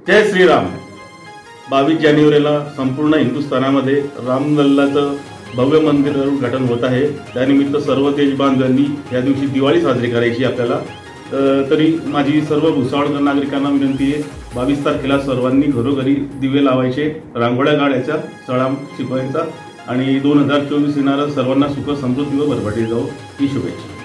जय श्रीराम। 22 जानेवारीला संपूर्ण हिंदुस्थानामध्ये रामलल्लाचं भव्य मंदिर उद्घाटन होत आहे। त्यानिमित्त सर्व देश बांधवांनी या दिवशी दिवाळी साजरी करायची आपल्याला। तरी माझी सर्व भुसावळकर नागरिकांना विनंती आहे, 22 तारखेला सर्वांनी घरोघरी दिवे लावायचे, रांगोळ्या काढायच्या, सळा शिकवायचा आणि 2024 येणारा सर्वांना सुख समृद्धी व भरभराटी जावो ही शुभेच्छा।